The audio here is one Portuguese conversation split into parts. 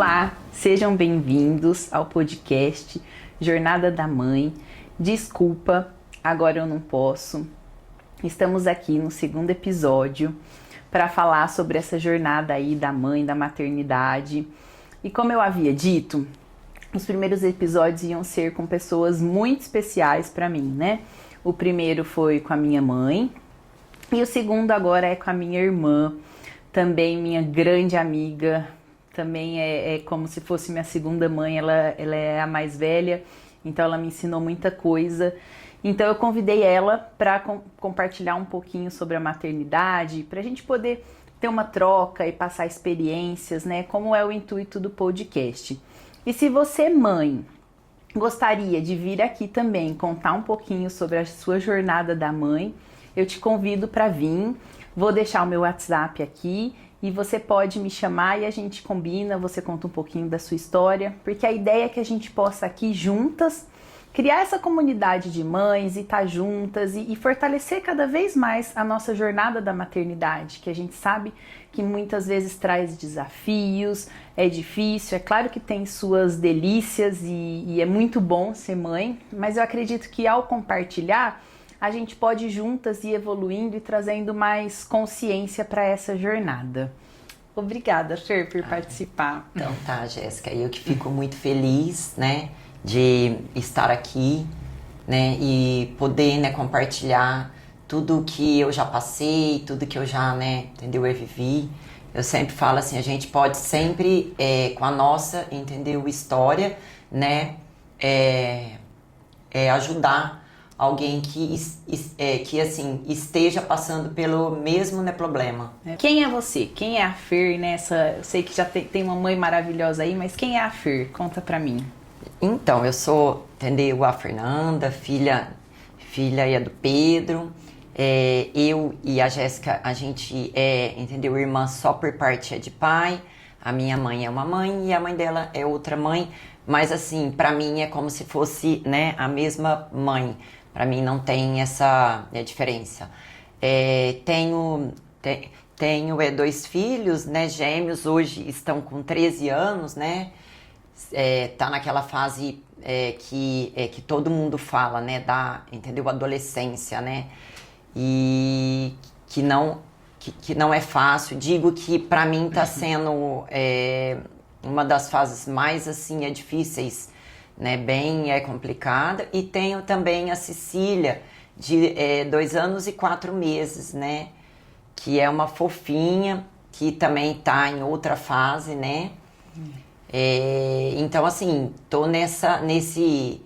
Olá, sejam bem-vindos ao podcast Jornada da Mãe. Desculpa, agora eu não posso. Estamos aqui no segundo episódio para falar sobre essa jornada aí da mãe, da maternidade. E como eu havia dito, os primeiros episódios iam ser com pessoas muito especiais para mim, né? O primeiro foi com a minha mãe e o segundo agora é com a minha irmã, também minha grande amiga. Também é como se fosse minha segunda mãe, ela é a mais velha, então ela me ensinou muita coisa. Então eu convidei ela para compartilhar um pouquinho sobre a maternidade, para a gente poder ter uma troca e passar experiências, né? Como é o intuito do podcast. E se você, mãe, gostaria de vir aqui também contar um pouquinho sobre a sua jornada da mãe, eu te convido para vir. Vou deixar o meu WhatsApp aqui. E você pode me chamar e a gente combina, você conta um pouquinho da sua história, porque a ideia é que a gente possa aqui juntas criar essa comunidade de mães e estar juntas e fortalecer cada vez mais a nossa jornada da maternidade, que a gente sabe que muitas vezes traz desafios, é difícil, é claro que tem suas delícias e é muito bom ser mãe, mas eu acredito que ao compartilhar, a gente pode juntas ir evoluindo e trazendo mais consciência para essa jornada. Obrigada, Fer, por participar. Então tá, Jéssica, eu que fico muito feliz, né, de estar aqui, né, e poder, né, compartilhar tudo que eu já passei, tudo que eu já, né, entendeu, eu vivi. Eu sempre falo assim, a gente pode sempre, com a nossa, entendeu, história, né, ajudar alguém que assim, esteja passando pelo mesmo, né, problema. Quem é você? Quem é a Fer nessa? Eu sei que já tem uma mãe maravilhosa aí, mas quem é a Fer? Conta pra mim. Então, eu sou, entendeu, a Fernanda, filha do Pedro. Eu e a Jéssica, a gente entendeu, irmã só por parte de pai. A minha mãe é uma mãe e a mãe dela é outra mãe. Mas assim, pra mim é como se fosse, né, a mãe. Para mim não tem essa diferença. Tenho 2 filhos, né, gêmeos, hoje estão com 13 anos, né? Tá naquela fase que todo mundo fala, né, entendeu? Adolescência, né? E que não é fácil. Digo que para mim tá sendo uma das fases mais assim difíceis, né, bem complicada. E tenho também a Cecília, de 2 anos e 4 meses, né, que é uma fofinha, que também tá em outra fase, né. Então assim, tô nesse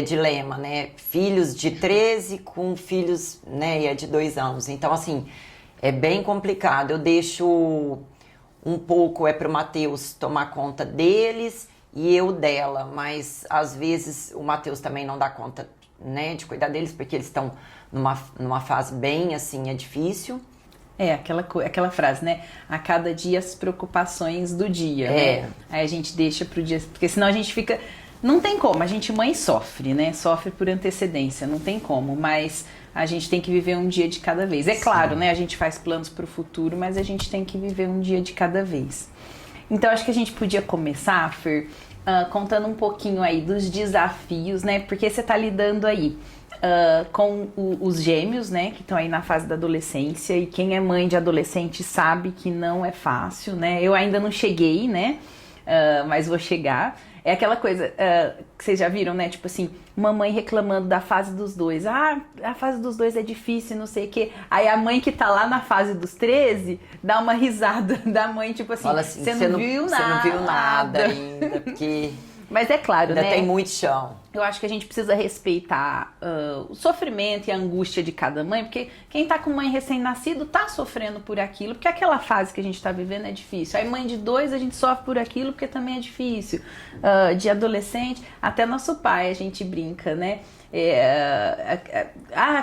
dilema, né, filhos de 13 com filhos, né, de 2 anos. Então assim, é bem complicado. Eu deixo um pouco pro Matheus tomar conta deles e eu dela, mas às vezes o Matheus também não dá conta, né, de cuidar deles, porque eles estão numa fase bem assim, difícil. Aquela frase, né? A cada dia as preocupações do dia, né? Aí a gente deixa pro dia, porque senão a gente fica... Não tem como, a gente mãe sofre, né? Sofre por antecedência, não tem como, mas a gente tem que viver um dia de cada vez. É claro, né? A gente faz planos pro futuro, mas a gente tem que viver um dia de cada vez. Então, acho que a gente podia começar, Fer, contando um pouquinho aí dos desafios, né? Porque você tá lidando aí com os gêmeos, né? Que estão aí na fase da adolescência. E quem é mãe de adolescente sabe que não é fácil, né? Eu ainda não cheguei, né? Mas vou chegar. É aquela coisa que vocês já viram, né? Tipo assim, uma mãe reclamando da fase dos dois. Ah, a fase dos dois é difícil, não sei o quê. Aí a mãe que tá lá na fase dos 13 dá uma risada da mãe, tipo assim, assim, você não viu nada. Você não viu nada ainda, porque... Mas é claro, ainda né? tem muito chão. Eu acho que a gente precisa respeitar o sofrimento e a angústia de cada mãe, porque quem tá com mãe recém-nascido tá sofrendo por aquilo, porque aquela fase que a gente tá vivendo é difícil. Aí mãe de 2 a gente sofre por aquilo porque também é difícil. De adolescente, até nosso pai a gente brinca, né?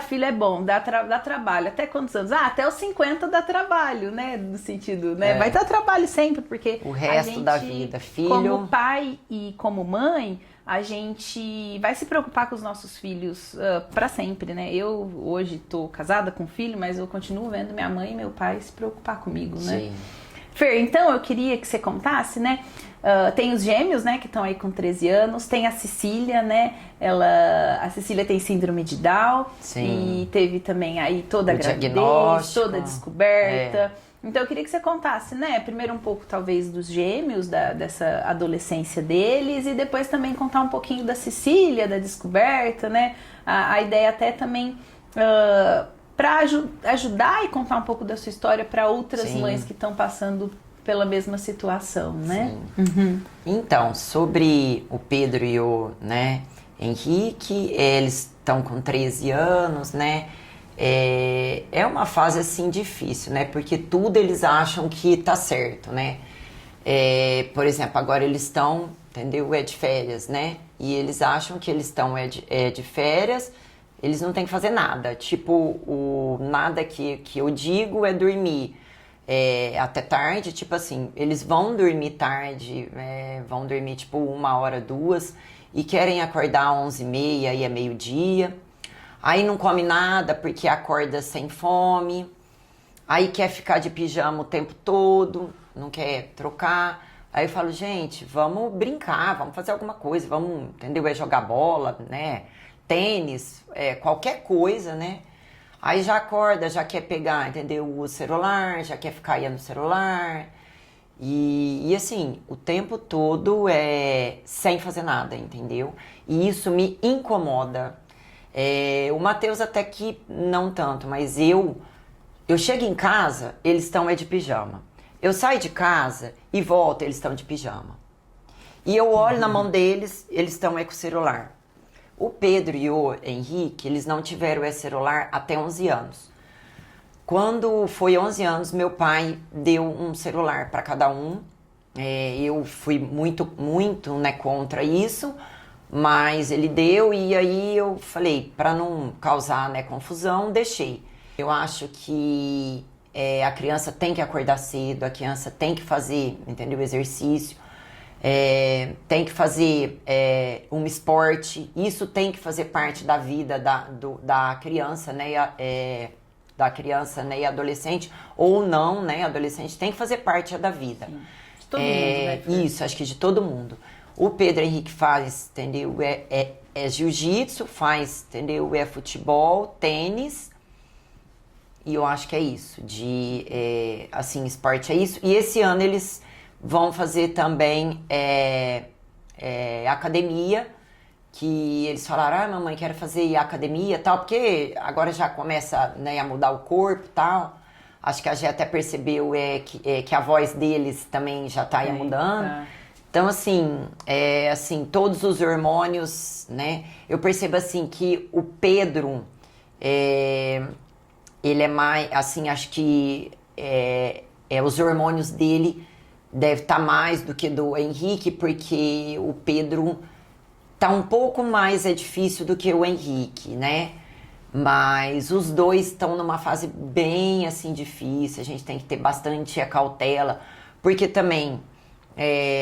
Filho é bom, dá trabalho. Até quantos anos? Até os 50 dá trabalho, né? No sentido, né? Vai dar trabalho sempre, porque o resto a gente, da vida, filho... Como pai e como mãe, a gente vai se preocupar com os nossos filhos para sempre, né? Eu hoje tô casada com filho, mas eu continuo vendo minha mãe e meu pai se preocupar comigo, né? Sim. Fer, então eu queria que você contasse, né? Tem os gêmeos, né, que estão aí com 13 anos. Tem a Cecília, né? A Cecília tem síndrome de Down. Sim. E teve também aí toda a gravidez, diagnóstico. toda a descoberta. Então eu queria que você contasse, né? Primeiro um pouco talvez dos gêmeos, dessa adolescência deles. E depois também contar um pouquinho da Cecília, da descoberta, né? A ideia até também... para ajudar e contar um pouco da sua história para outras mães que estão passando pela mesma situação, né? Uhum. Então, sobre o Pedro e o, né, Henrique, eles estão com 13 anos, né? É uma fase, assim, difícil, né? Porque tudo eles acham que tá certo, né? Por exemplo, agora eles estão, entendeu? De férias, né? E eles acham que eles estão de férias, eles não têm que fazer nada. Tipo, o nada que eu digo é dormir até tarde. Tipo assim, eles vão dormir tarde, vão dormir tipo 1h, 2h, e querem acordar 11h30 e é meio-dia. Aí não come nada porque acorda sem fome. Aí quer ficar de pijama o tempo todo, não quer trocar. Aí eu falo, gente, vamos brincar, vamos fazer alguma coisa, vamos, entendeu? Jogar bola, né? Tênis, qualquer coisa, né? Aí já acorda, já quer pegar, entendeu? O celular, já quer ficar aí no celular. E assim, o tempo todo sem fazer nada, entendeu? E isso me incomoda. O Matheus até que não tanto, mas eu chego em casa, eles estão de pijama. Eu saio de casa e volto, eles estão de pijama. E eu olho na mão deles, eles estão com o celular. O Pedro e o Henrique, eles não tiveram esse celular até 11 anos. Quando foi 11 anos, meu pai deu um celular para cada um. Eu fui muito, né, contra isso, mas ele deu e aí eu falei, para não causar, né, confusão, deixei. Eu acho que a criança tem que acordar cedo, a criança tem que fazer, entendeu, exercício. Tem que fazer um esporte, isso tem que fazer parte da vida da criança, né? Da criança, né, e adolescente, ou não, né? Adolescente tem que fazer parte da vida. Sim. De todo mundo, né? Isso, acho que de todo mundo. O Pedro Henrique faz, entendeu? Jiu-jitsu, faz, entendeu? Futebol, tênis. E eu acho que é isso. Assim, esporte é isso. E esse ano eles vão fazer também academia, que eles falaram, mamãe, quero fazer academia e tal, porque agora já começa, né, a mudar o corpo e tal. Acho que a Gê até percebeu que a voz deles também já tá mudando. Tá. Então, assim, todos os hormônios, né? Eu percebo, assim, que o Pedro, ele é mais, assim, acho que os hormônios dele deve estar mais do que do Henrique, porque o Pedro tá um pouco mais difícil do que o Henrique, né? Mas os dois estão numa fase bem, assim, difícil. A gente tem que ter bastante cautela, porque também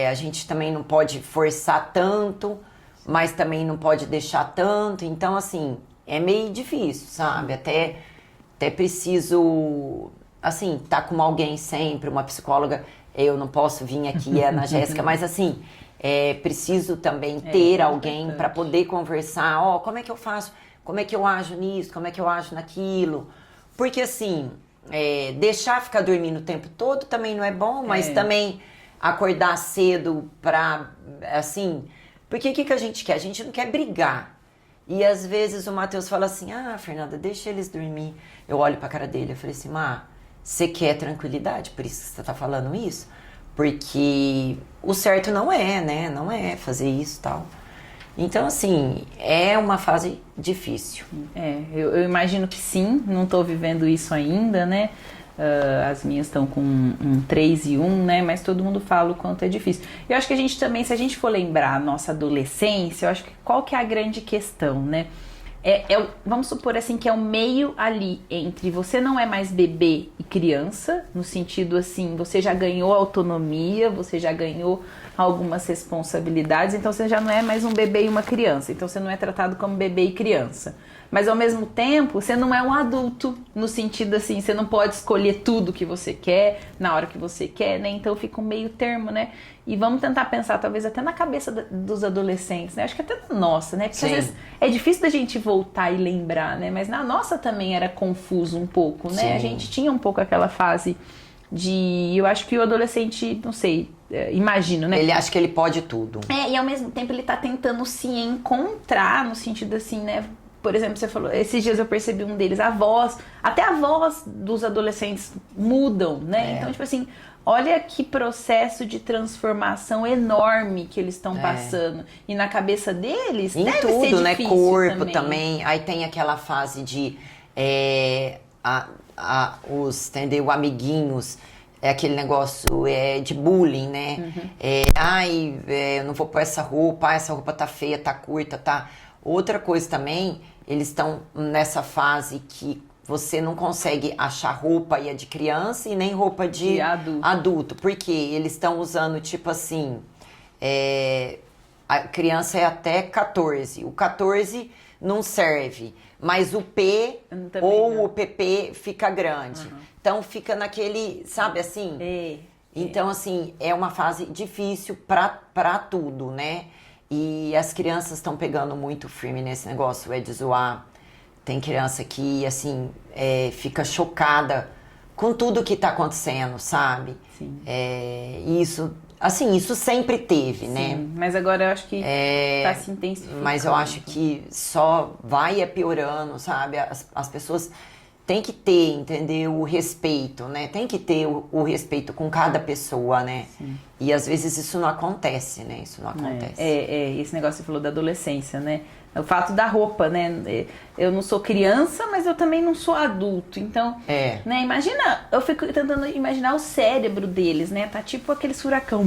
a gente também não pode forçar tanto, mas também não pode deixar tanto. Então, assim, é meio difícil, sabe? Até preciso, assim, tá com alguém sempre, uma psicóloga. Eu não posso vir aqui, Ana Jéssica, mas assim, preciso também ter alguém para poder conversar. Como é que eu faço? Como é que eu ajo nisso? Como é que eu ajo naquilo? Porque assim, deixar ficar dormindo o tempo todo também não é bom, mas também acordar cedo pra, assim... Porque o que a gente quer? A gente não quer brigar. E às vezes o Matheus fala assim, Fernanda, deixa eles dormir. Eu olho pra cara dele, eu falei assim, você quer tranquilidade, por isso que você tá falando isso? Porque o certo não é, né? Não é fazer isso e tal. Então, assim, é uma fase difícil. Eu imagino que sim, não tô vivendo isso ainda, né? As minhas estão com um 3 e 1, né? Mas todo mundo fala o quanto é difícil. Eu acho que a gente também, se a gente for lembrar a nossa adolescência, eu acho que qual que é a grande questão, né? Vamos supor assim que é o meio ali entre você não é mais bebê e criança, no sentido assim, você já ganhou autonomia, você já ganhou algumas responsabilidades, então você já não é mais um bebê e uma criança, então você não é tratado como bebê e criança. Mas ao mesmo tempo, você não é um adulto, no sentido assim, você não pode escolher tudo que você quer, na hora que você quer, né? Então fica um meio termo, né? E vamos tentar pensar, talvez, até na cabeça dos adolescentes, né? Acho que até na nossa, né? Porque Sim. às vezes é difícil da gente voltar e lembrar, né? Mas na nossa também era confuso um pouco, né? Sim. A gente tinha um pouco aquela fase de... Eu acho que o adolescente, não sei, imagino, né? Ele acha que ele pode tudo. E ao mesmo tempo ele tá tentando se encontrar, no sentido assim, né? Por exemplo, você falou, esses dias eu percebi um deles, até a voz dos adolescentes mudam, né? Então, tipo assim, olha que processo de transformação enorme que eles estão passando. E na cabeça deles, em deve tudo, ser né? difícil Corpo também. Aí tem aquela fase de entendeu? Amiguinhos, aquele negócio de bullying, né? Eu não vou pôr essa roupa tá feia, tá curta, tá... Outra coisa também, eles estão nessa fase que você não consegue achar roupa de criança e nem roupa de adulto. Porque eles estão usando, tipo assim, a criança é até 14. O 14 não serve, mas o P ou o PP fica grande. Então fica naquele, sabe assim? Então, assim, é uma fase difícil pra tudo, né? E as crianças estão pegando muito firme nesse negócio, de zoar. Tem criança que, assim, fica chocada com tudo que tá acontecendo, sabe? Sim. Isso, assim, isso sempre teve, Sim, né? mas agora eu acho que tá se intensificando. Mas eu acho que só vai piorando, sabe? As pessoas têm que ter, entendeu? O respeito, né? Tem que ter o respeito com cada pessoa, né? Sim. E às vezes isso não acontece, né? Isso não acontece. Esse negócio que você falou da adolescência, né? O fato da roupa, né? Eu não sou criança, mas eu também não sou adulto. Então, né? Imagina, eu fico tentando imaginar o cérebro deles, né? Tá tipo aquele furacão,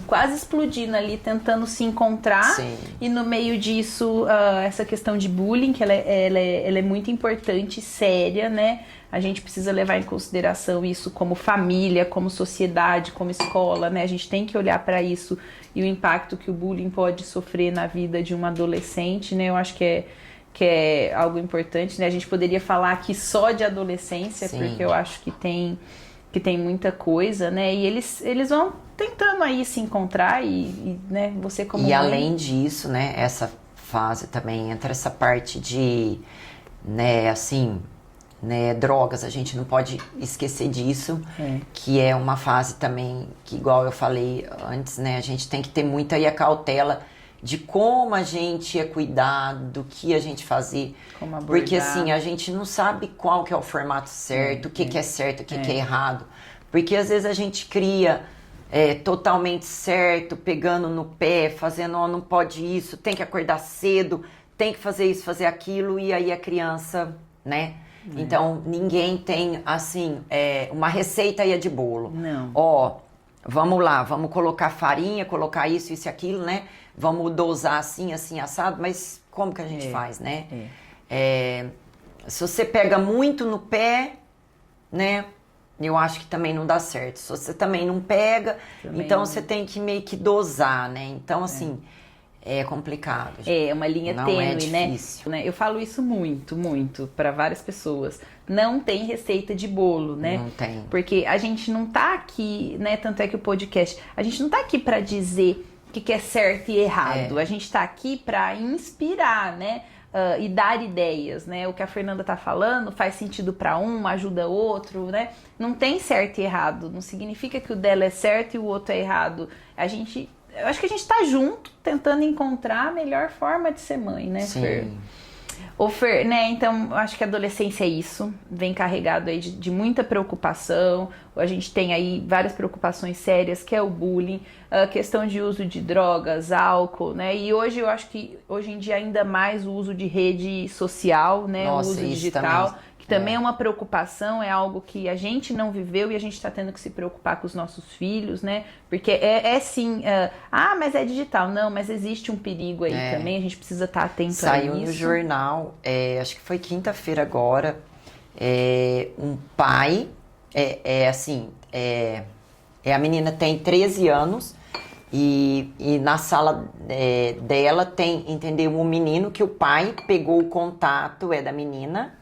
quase explodindo ali, tentando se encontrar. Sim. E no meio disso, essa questão de bullying, que ela é muito importante, séria, né? A gente precisa levar em consideração isso como família, como sociedade, como escola, né? A gente tem que olhar para isso e o impacto que o bullying pode sofrer na vida de um adolescente, né? Eu acho que é algo importante, né? A gente poderia falar aqui só de adolescência, Sim. porque eu acho que tem muita coisa, né? E eles vão tentando aí se encontrar né? Você como mãe... além disso, né? Essa fase também entra essa parte de, né? Assim... Né, drogas, a gente não pode esquecer disso, que é uma fase também que, igual eu falei antes, né, a gente tem que ter muita a cautela de como a gente ia cuidar, do que a gente fazer, porque assim, a gente não sabe qual que é o formato certo, o que é certo, o que é errado, porque às vezes a gente cria totalmente certo, pegando no pé, fazendo, não pode isso, tem que acordar cedo, tem que fazer isso, fazer aquilo, e aí a criança, né? Então, ninguém tem, assim, uma receita de bolo. Não. Vamos lá, vamos colocar farinha, colocar isso e aquilo, né? Vamos dosar assim, assim, assado, mas como que a gente faz, né? Se você pega muito no pé, né? Eu acho que também não dá certo. Se você também não pega, então você tem que meio que dosar, né? Então, assim... É complicado. É uma linha tênue, né? Eu falo isso muito, muito para várias pessoas. Não tem receita de bolo, né? Não tem. Porque a gente não tá aqui, né? Tanto é que o podcast, a gente não tá aqui para dizer o que é certo e errado. A gente tá aqui para inspirar, né? E dar ideias, né? O que a Fernanda tá falando faz sentido para um, ajuda outro, né? Não tem certo e errado. Não significa que o dela é certo e o outro é errado. Eu acho que a gente tá junto, tentando encontrar a melhor forma de ser mãe, né, Sim. Fer? Ô, Fer, né, então, eu acho que a adolescência é isso, vem carregado aí de muita preocupação, a gente tem aí várias preocupações sérias, que é o bullying, a questão de uso de drogas, álcool, né, e hoje eu acho que, hoje em dia, ainda mais o uso de rede social, né, Nossa, o uso isso digital... Também. Também é uma preocupação, é algo que a gente não viveu e a gente está tendo que se preocupar com os nossos filhos, né? Porque sim, mas é digital. Não, mas existe um perigo aí também, a gente precisa estar atento a isso. Saiu no jornal, acho que foi quinta-feira agora, um pai, a menina tem 13 anos E na sala dela tem, entendeu, um menino que o pai pegou o contato, da menina,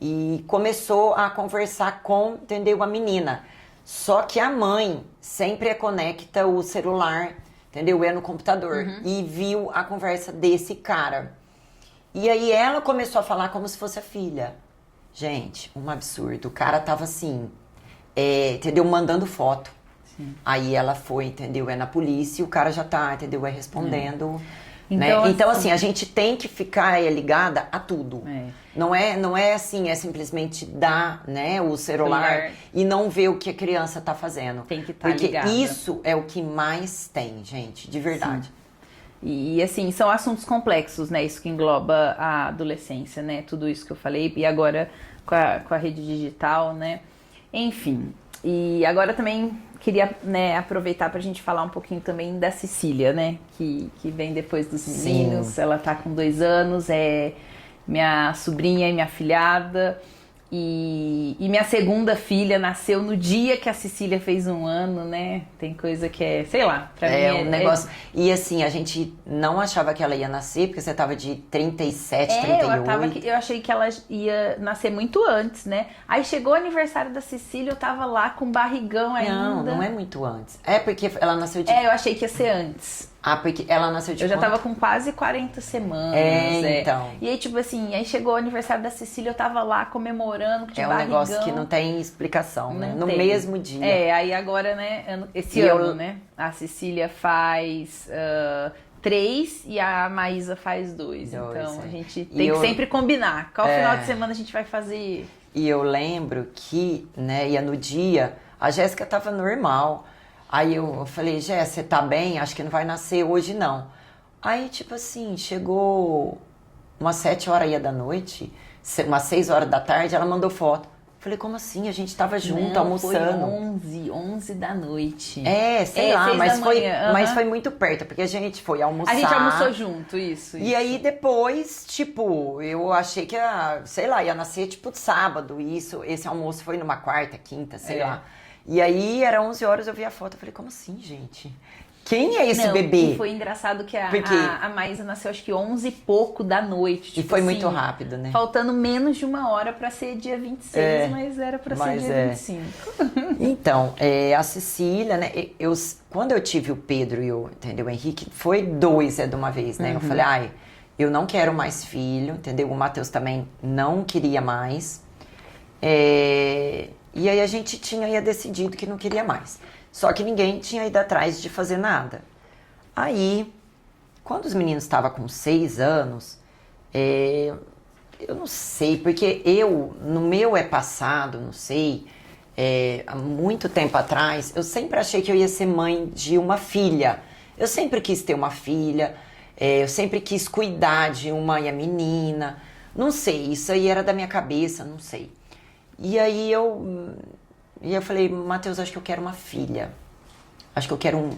e começou a conversar com, entendeu, a menina. Só que a mãe sempre conecta o celular, entendeu, no computador, e viu a conversa desse cara. E aí ela começou a falar como se fosse a filha. Gente, um absurdo. O cara tava assim, entendeu, mandando foto. Sim. Aí ela foi, entendeu, na polícia, e o cara já tá, entendeu, respondendo. Né? Então, assim, a gente tem que ficar ligada a tudo. Não é assim, simplesmente dar, né, o celular e não ver o que a criança tá fazendo. Tem que estar ligada. Porque isso é o que mais tem, gente, de verdade. Sim. E assim, são assuntos complexos, né? Isso que engloba a adolescência, né? Tudo isso que eu falei. E agora com a rede digital, né? Enfim. E agora também queria, né, aproveitar pra gente falar um pouquinho também da Cecília, né? Que vem depois dos meninos. Sim. Ela tá com 2 anos, é minha sobrinha e minha afilhada. E minha segunda filha nasceu no dia que a Cecília fez 1 ano, né? Tem coisa que sei lá, pra mim um negócio. E assim, a gente não achava que ela ia nascer, porque você tava de 37, 38. Eu achei que ela ia nascer muito antes, né? Aí chegou o aniversário da Cecília, eu tava lá com barrigão ainda. Não é muito antes. É porque ela nasceu de... eu achei que ia ser antes. Ah, porque ela nasceu de... Eu já tava com quase 40 semanas. Então. E aí, tipo assim, aí chegou o aniversário da Cecília, eu tava lá comemorando de barrigão. Negócio que não tem explicação, né? No mesmo dia. Aí agora, né, esse ano, né, a Cecília faz 3 e a Maísa faz 2. Então, a gente tem que sempre combinar. Qual final de semana a gente vai fazer? E eu lembro que, né, ia no dia, a Jéssica tava normal. Aí eu falei, Jéssica, você tá bem? Acho que não vai nascer hoje, não. Aí, tipo assim, chegou umas 7 horas da noite, umas 6 horas da tarde, ela mandou foto. Falei, como assim? A gente tava junto, almoçando. Foi 11 da noite. Sei lá, mas foi muito perto, porque a gente foi almoçar. A gente almoçou junto, isso. E aí depois, tipo, eu achei que ia nascer tipo de sábado. E esse almoço foi numa quarta, quinta, sei lá. E aí, era 11 horas, eu vi a foto, eu falei, como assim, gente? Quem é esse bebê? E foi engraçado que a Maísa nasceu, acho que 11 e pouco da noite. Tipo, e foi muito rápido, né? Faltando menos de 1 hora pra ser dia 26, mas era pra ser dia 25. Então, a Cecília, né? Quando eu tive o Pedro e o Henrique, foi 2 de uma vez, né? Eu falei, eu não quero mais filho, entendeu? O Matheus também não queria mais. E aí a gente tinha decidido que não queria mais. Só que ninguém tinha ido atrás de fazer nada. Aí, quando os meninos estavam com 6 anos, eu não sei, porque no meu passado, não sei, há muito tempo atrás, eu sempre achei que eu ia ser mãe de uma filha. Eu sempre quis ter uma filha, eu sempre quis cuidar de uma menina. Não sei, isso aí era da minha cabeça, não sei. E aí eu falei, Matheus, acho que eu quero uma filha. Acho que eu quero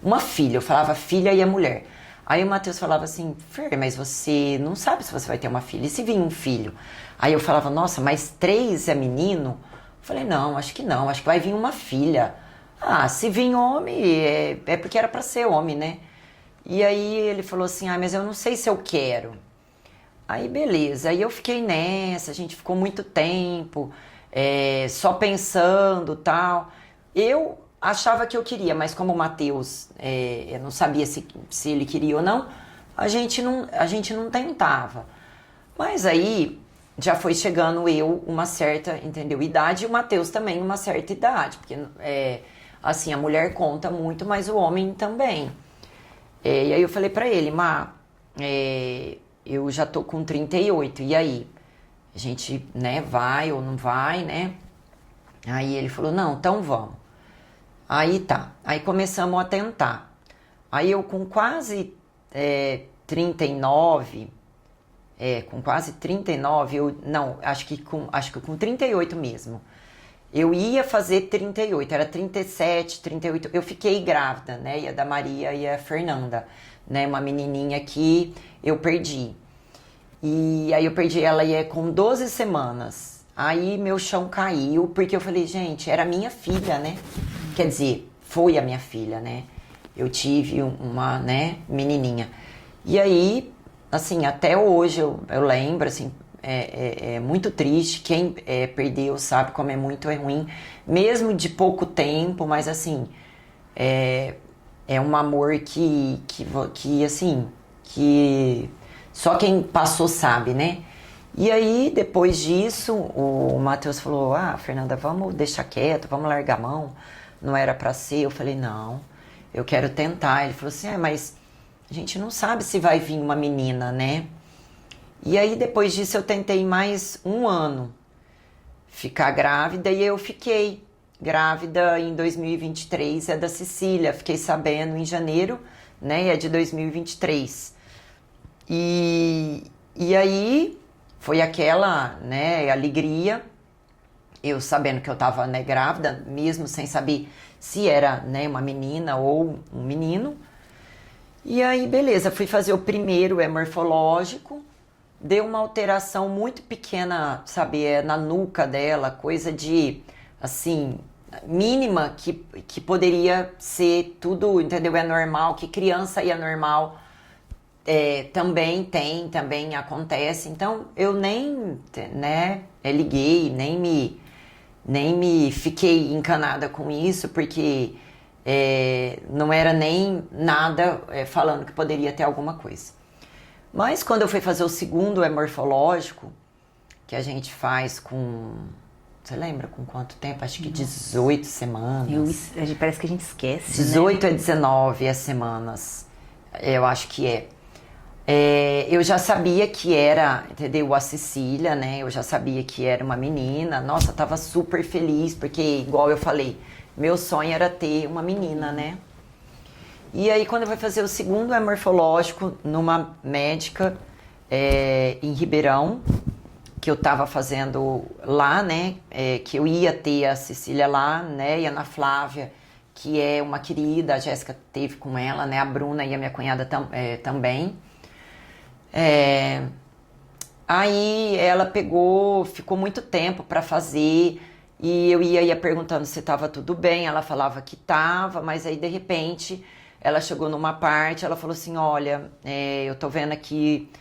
uma filha. Eu falava filha e a mulher. Aí o Matheus falava assim, Fer, mas você não sabe se você vai ter uma filha. E se vir um filho? Aí eu falava, nossa, mas 3 é menino? Eu falei, não, acho que não. Acho que vai vir uma filha. Ah, se vir homem, é porque era pra ser homem, né? E aí ele falou assim, mas eu não sei se eu quero. Aí beleza, aí eu fiquei nessa, a gente ficou muito tempo, só pensando, tal. Eu achava que eu queria, mas como o Matheus, eu não sabia se ele queria ou não, a gente não tentava. Mas aí já foi chegando uma certa, entendeu, idade, e o Matheus também uma certa idade, porque assim, a mulher conta muito, mas o homem também. E aí eu falei pra ele, eu já tô com 38, e aí? A gente, né, vai ou não vai, né? Aí ele falou, não, então vamos. Aí tá, aí começamos a tentar. Aí eu com quase 39, acho que com 38 mesmo. Eu ia fazer 38, era 37, 38, eu fiquei grávida, né, e a da Maria e a Fernanda, né, uma menininha que eu perdi. E aí eu perdi ela com 12 semanas. Aí meu chão caiu, porque eu falei, gente, era minha filha, né? Quer dizer, foi a minha filha, né? eu tive uma, né, menininha. E aí, assim, até hoje eu lembro, assim, é muito triste. Quem perdeu sabe como é muito ruim, mesmo de pouco tempo, mas assim, é um amor que assim, que só quem passou sabe, né? E aí, depois disso, o Matheus falou, Fernanda, vamos deixar quieto, vamos largar a mão, não era pra ser. Eu falei, não, eu quero tentar. Ele falou assim, mas a gente não sabe se vai vir uma menina, né? E aí, depois disso, eu tentei mais um ano ficar grávida e eu fiquei grávida em 2023, é da Cecília. Fiquei sabendo em janeiro, né? É de 2023. E aí foi aquela, né, alegria, eu sabendo que eu tava, né, grávida, mesmo sem saber se era, né, uma menina ou um menino. E aí, beleza, fui fazer o primeiro morfológico, deu uma alteração muito pequena, sabe, na nuca dela, coisa de, assim, mínima, que poderia ser tudo, entendeu? É normal, que criança é normal, também acontece. Então, eu nem, né, liguei, nem me fiquei encanada com isso, porque não era nem nada falando que poderia ter alguma coisa. Mas quando eu fui fazer o segundo morfológico, que a gente faz com... Você lembra com quanto tempo? Acho que 18 semanas. Parece que a gente esquece, 18 né? a 19 semanas, eu acho que é. Eu já sabia que era, entendeu? A Cecília, né? Eu já sabia que era uma menina. Nossa, eu tava super feliz, porque, igual eu falei, meu sonho era ter uma menina, né? E aí, quando eu fui fazer o segundo morfológico numa médica em Ribeirão, que eu tava fazendo lá, né? Que eu ia ter a Cecília lá, né? E a Ana Flávia, que é uma querida, a Jéssica teve com ela, né? A Bruna e a minha cunhada também. Aí ela ficou muito tempo para fazer, e eu ia perguntando se estava tudo bem. Ela falava que estava, mas aí de repente ela chegou numa parte, ela falou assim, olha, eu tô vendo aqui,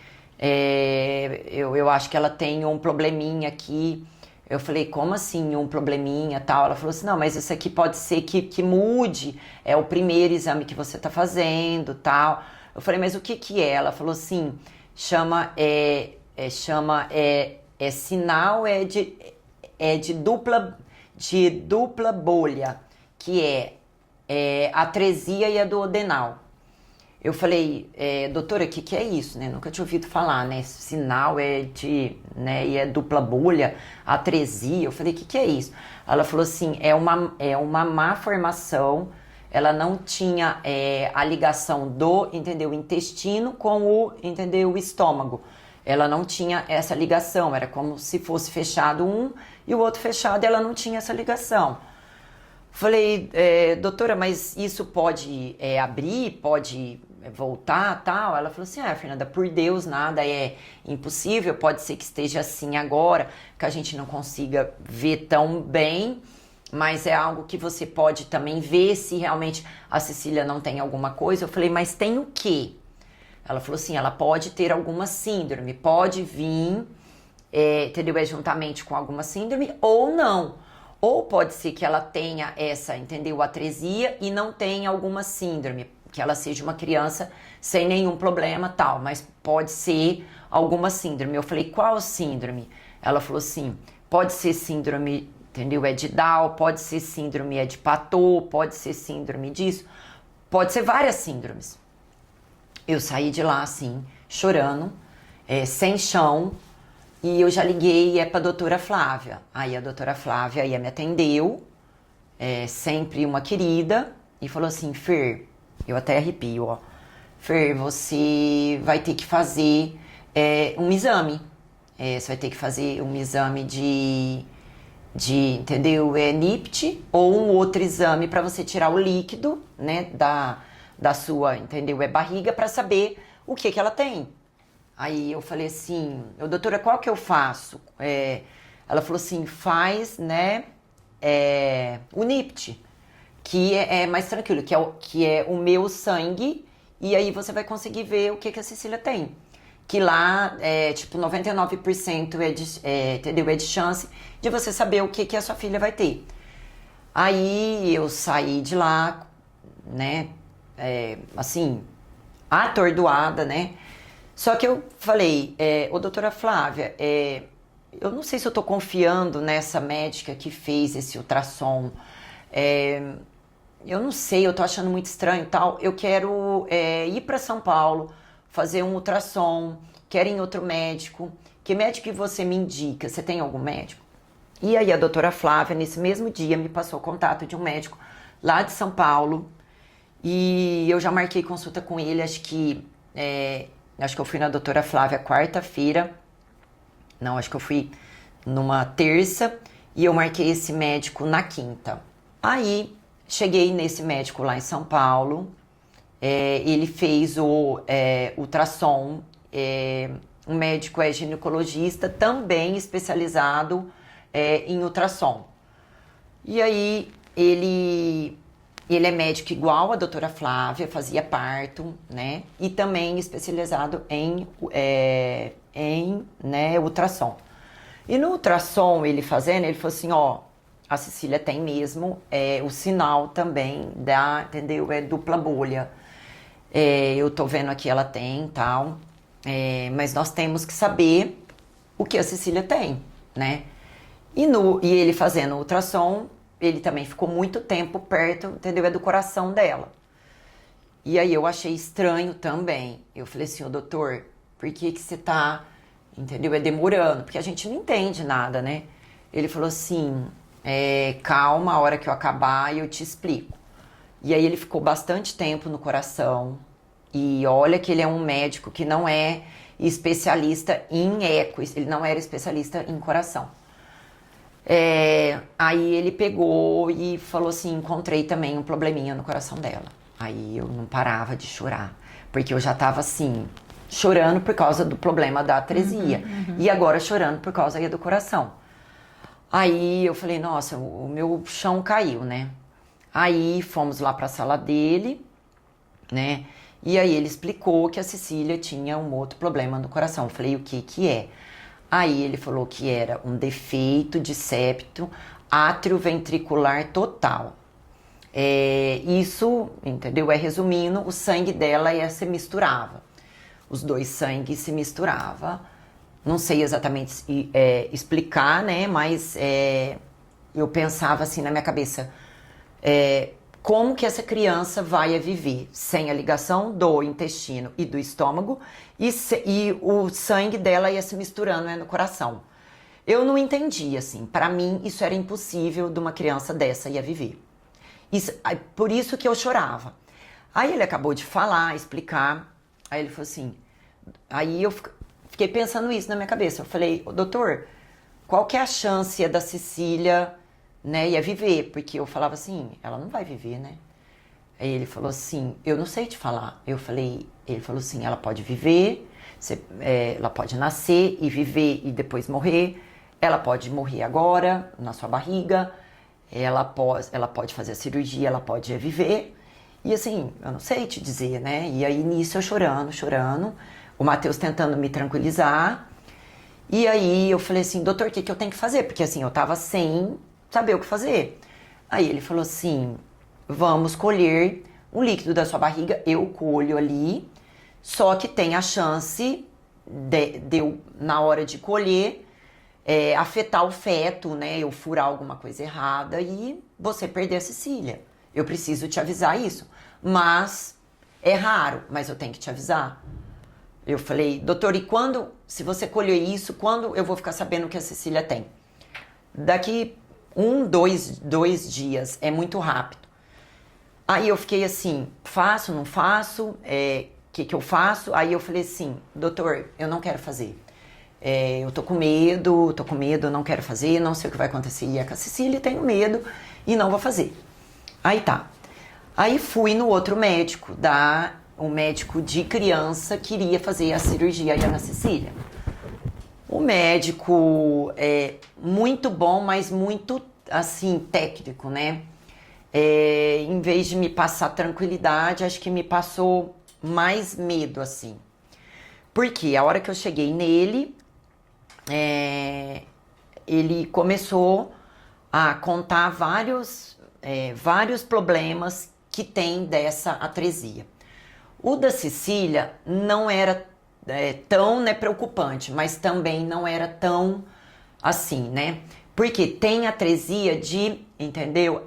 eu acho que ela tem um probleminha aqui. Eu falei, como assim um probleminha tal? Ela falou assim, não, mas isso aqui pode ser que mude, é o primeiro exame que você tá fazendo tal. Eu falei, mas o que é? Ela falou assim, chama sinal de dupla bolha, que é atresia e a duodenal. Eu falei, doutora, o que é isso, né? Nunca tinha ouvido falar, né? Sinal né? E é dupla bolha, atresia. Eu falei, o que é isso? Ela falou assim, é uma má formação. Ela não tinha a ligação do, entendeu, intestino com o estômago. Ela não tinha essa ligação, era como se fosse fechado um e o outro fechado, e ela não tinha essa ligação. Falei, doutora, mas isso pode abrir, pode voltar, tal? Ela falou assim, Fernanda, por Deus, nada é impossível, pode ser que esteja assim agora, que a gente não consiga ver tão bem, mas é algo que você pode também ver se realmente a Cecília não tem alguma coisa. Eu falei, mas tem o quê? Ela falou assim, ela pode ter alguma síndrome, pode vir, entendeu? Juntamente com alguma síndrome ou não. Ou pode ser que ela tenha essa, entendeu? Atresia e não tenha alguma síndrome, que ela seja uma criança sem nenhum problema tal, mas pode ser alguma síndrome. Eu falei, qual síndrome? Ela falou assim, pode ser síndrome, entendeu? De Down, pode ser síndrome de Patot, pode ser síndrome disso, pode ser várias síndromes. Eu saí de lá assim, chorando, sem chão, e eu já liguei pra doutora Flávia. Aí a doutora Flávia me atendeu, sempre uma querida, e falou assim, Fer, eu até arrepio, ó. Fer, você vai ter que fazer um exame. Você vai ter que fazer um exame de entendeu? NIPT ou um outro exame para você tirar o líquido, né, da sua, entendeu? Barriga, para saber o que ela tem. Aí eu falei assim, doutora, qual que eu faço? Ela falou assim, faz, né, o NIPT. que é mais tranquilo, que é o meu sangue, e aí você vai conseguir ver o que a Cecília tem. Que lá, tipo, 99% entendeu? É de chance de você saber o que a sua filha vai ter. Aí eu saí de lá, né, assim, atordoada, né? Só que eu falei, ô doutora Flávia, eu não sei se eu tô confiando nessa médica que fez esse ultrassom. Eu não sei, eu tô achando muito estranho e tal. Eu quero ir para São Paulo, fazer um ultrassom, quero ir em outro médico. Que médico que você me indica? Você tem algum médico? E aí a doutora Flávia, nesse mesmo dia, me passou o contato de um médico lá de São Paulo. E eu já marquei consulta com ele, acho que eu fui na doutora Flávia quarta-feira. Não, acho que eu fui numa terça e eu marquei esse médico na quinta. Aí cheguei nesse médico lá em São Paulo, ele fez o ultrassom, um médico ginecologista, também especializado em ultrassom. E aí ele é médico igual a doutora Flávia, fazia parto, né? E também especializado em né, ultrassom. E no ultrassom, ele falou assim, ó, a Cecília tem mesmo o sinal também entendeu? É dupla bolha. Eu tô vendo aqui, ela tem, tal, mas nós temos que saber o que a Cecília tem, né? E ele fazendo o ultrassom, ele também ficou muito tempo perto, entendeu? É do coração dela. E aí eu achei estranho também. Eu falei assim, ô doutor, por que você tá, entendeu? Demorando, porque a gente não entende nada, né? Ele falou assim, calma, a hora que eu acabar eu te explico. E aí ele ficou bastante tempo no coração. E olha que ele é um médico que não é especialista em eco, ele não era especialista em coração. Aí ele pegou e falou assim, encontrei também um probleminha no coração dela. Aí eu não parava de chorar, porque eu já tava assim, chorando por causa do problema da atresia, e agora chorando por causa do coração. Aí eu falei, nossa, o meu chão caiu, né? Aí fomos lá pra sala dele, né? E aí ele explicou que a Cecília tinha um outro problema no coração. Eu falei, o que é? Aí ele falou que era um defeito de septo atrioventricular total. Isso, entendeu? Resumindo, o sangue dela se misturava. Os dois sangues se misturavam. Não sei exatamente explicar, né? Mas eu pensava assim na minha cabeça, como que essa criança vai viver sem a ligação do intestino e do estômago e o sangue dela ia se misturando no coração. Eu não entendi, assim. Para mim, isso era impossível de uma criança dessa ia viver. Por isso que eu chorava. Aí ele acabou de falar, explicar. Aí ele falou assim... Aí eu fiquei pensando isso na minha cabeça. Eu falei, doutor, qual que é a chance da Cecília... né, ia viver, porque eu falava assim, ela não vai viver, né? Aí ele falou assim, eu não sei te falar. Ele falou assim, ela pode viver, ela pode nascer e viver e depois morrer, ela pode morrer agora, na sua barriga, ela pode fazer a cirurgia, ela pode viver, e assim, eu não sei te dizer, né? E aí nisso eu chorando, o Matheus tentando me tranquilizar, e aí eu falei assim, doutor, o que eu tenho que fazer? Porque assim, eu tava sem saber o que fazer. Aí ele falou assim, vamos colher um líquido da sua barriga, eu colho ali, só que tem a chance de eu, na hora de colher, afetar o feto, né, eu furar alguma coisa errada e você perder a Cecília. Eu preciso te avisar isso, mas é raro, mas eu tenho que te avisar. Eu falei, doutor, e quando, se você colher isso, quando eu vou ficar sabendo que a Cecília tem? Daqui 2 dias, é muito rápido. Aí eu fiquei assim, faço, não faço, que eu faço? Aí eu falei assim, doutor, eu não quero fazer. Eu tô com medo, não quero fazer, não sei o que vai acontecer com a Cecília, tenho medo e não vou fazer. Aí tá. Aí fui no outro médico, um médico de criança, queria fazer a cirurgia aí na Cecília. O médico é muito bom, mas muito, assim, técnico, né? em vez de me passar tranquilidade, acho que me passou mais medo, assim. Porque a hora que eu cheguei nele, ele começou a contar vários problemas que tem dessa atresia. O da Cecília não era tão, né, preocupante, mas também não era tão assim, né? Porque tem atresia entendeu?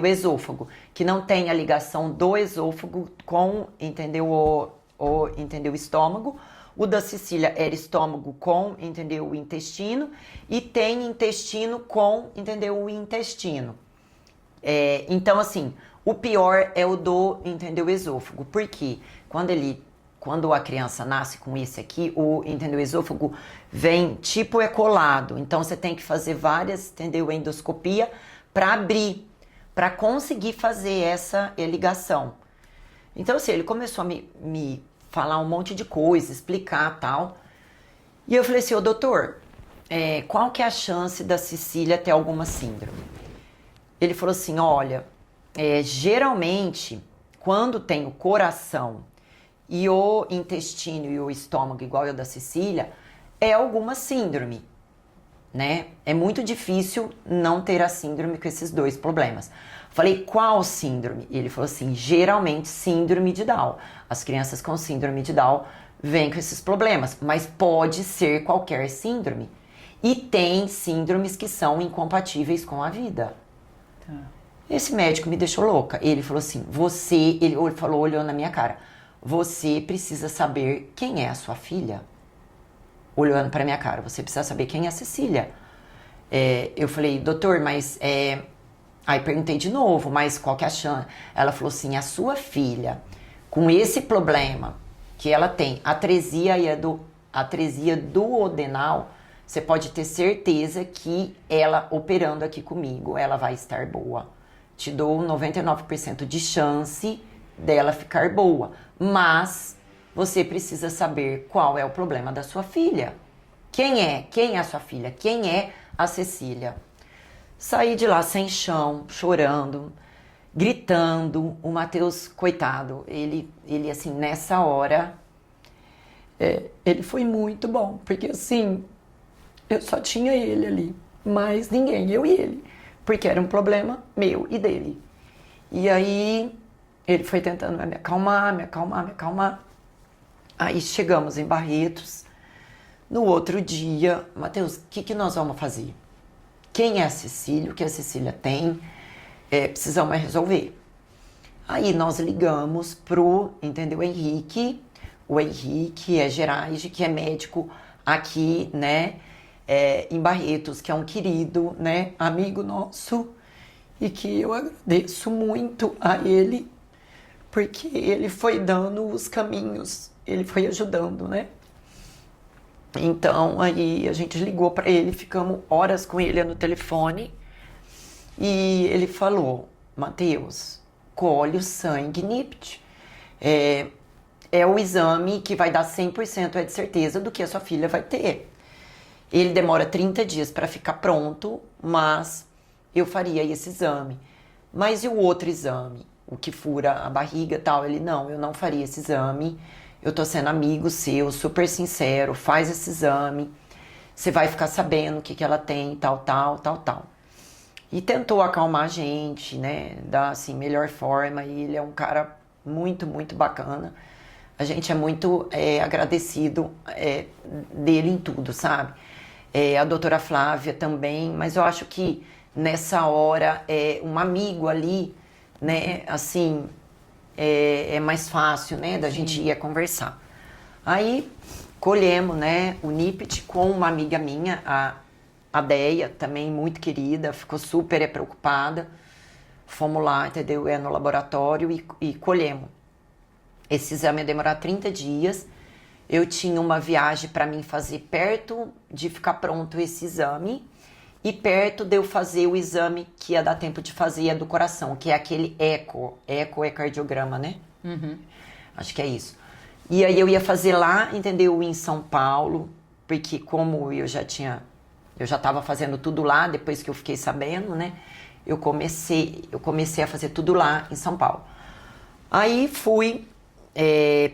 Esôfago, que não tem a ligação do esôfago com, entendeu, entendeu, estômago. O da Cecília era estômago com, entendeu, o intestino, e tem intestino com, entendeu, o intestino. Então, assim, o pior é o do, entendeu, esôfago. Por quê? Quando a criança nasce com esse aqui, entendeu, esôfago vem tipo colado. Então, você tem que fazer várias, entendeu, endoscopia para abrir, para conseguir fazer essa ligação. Então, assim, ele começou a me falar um monte de coisa, explicar tal. E eu falei assim, ô doutor, qual que é a chance da Cecília ter alguma síndrome? Ele falou assim, olha, geralmente, quando tem o coração e o intestino e o estômago igual o da Cecília, é alguma síndrome, né? É muito difícil não ter a síndrome com esses dois problemas. Falei, qual síndrome? Ele falou assim, geralmente síndrome de Down. As crianças com síndrome de Down vêm com esses problemas, mas pode ser qualquer síndrome. E tem síndromes que são incompatíveis com a vida. Tá. Esse médico me deixou louca. Ele falou assim, ele falou, olhou na minha cara, você precisa saber quem é a sua filha. Olhando para minha cara, você precisa saber quem é a Cecília. Eu falei, doutor, mas... Aí perguntei de novo, mas qual que é a chance? Ela falou assim, a sua filha, com esse problema que ela tem, atresia do adenal, você pode ter certeza que ela, operando aqui comigo, ela vai estar boa. Te dou 99% de chance dela ficar boa. Mas você precisa saber qual é o problema da sua filha. Quem é a sua filha? Quem é a Cecília? Saí de lá sem chão, chorando, gritando. O Matheus, coitado, ele assim, nessa hora, ele foi muito bom. Porque assim, eu só tinha ele ali, mais ninguém, eu e ele. Porque era um problema meu e dele. E aí, ele foi tentando me acalmar. Aí chegamos em Barretos. No outro dia, Matheus, o que nós vamos fazer? Quem é a Cecília? O que a Cecília tem? Precisamos resolver. Aí nós ligamos pro, entendeu, Henrique. O Henrique é Geraide, que é médico aqui, né, em Barretos, que é um querido, né, amigo nosso. E que eu agradeço muito a ele, porque ele foi dando os caminhos, ele foi ajudando, né? Então, aí a gente ligou para ele, ficamos horas com ele no telefone e ele falou, Matheus, colhe o sangue NIPT. É o exame que vai dar 100% de certeza do que a sua filha vai ter. Ele demora 30 dias para ficar pronto, mas eu faria esse exame. Mas e o outro exame? O que fura a barriga e tal? Ele, não, eu não faria esse exame. Eu tô sendo amigo seu, super sincero, faz esse exame, você vai ficar sabendo o que ela tem, tal. E tentou acalmar a gente, né, dar, assim, melhor forma, e ele é um cara muito, muito bacana. A gente é muito agradecido dele em tudo, sabe? A doutora Flávia também, mas eu acho que nessa hora, um amigo ali, né, assim... É mais fácil, né, da gente ir a conversar. Aí, colhemos, né, o NIPT com uma amiga minha, a Deia, também muito querida, ficou super preocupada. Fomos lá, entendeu, no laboratório e colhemos. Esse exame ia demorar 30 dias. Eu tinha uma viagem para mim fazer perto de ficar pronto esse exame. E perto de eu fazer o exame que ia dar tempo de fazer do coração, que é aquele eco. Eco é cardiograma, né? Uhum. Acho que é isso. E aí eu ia fazer lá, entendeu? Em São Paulo, porque como eu já estava fazendo tudo lá, depois que eu fiquei sabendo, né? eu comecei a fazer tudo lá em São Paulo. Aí fui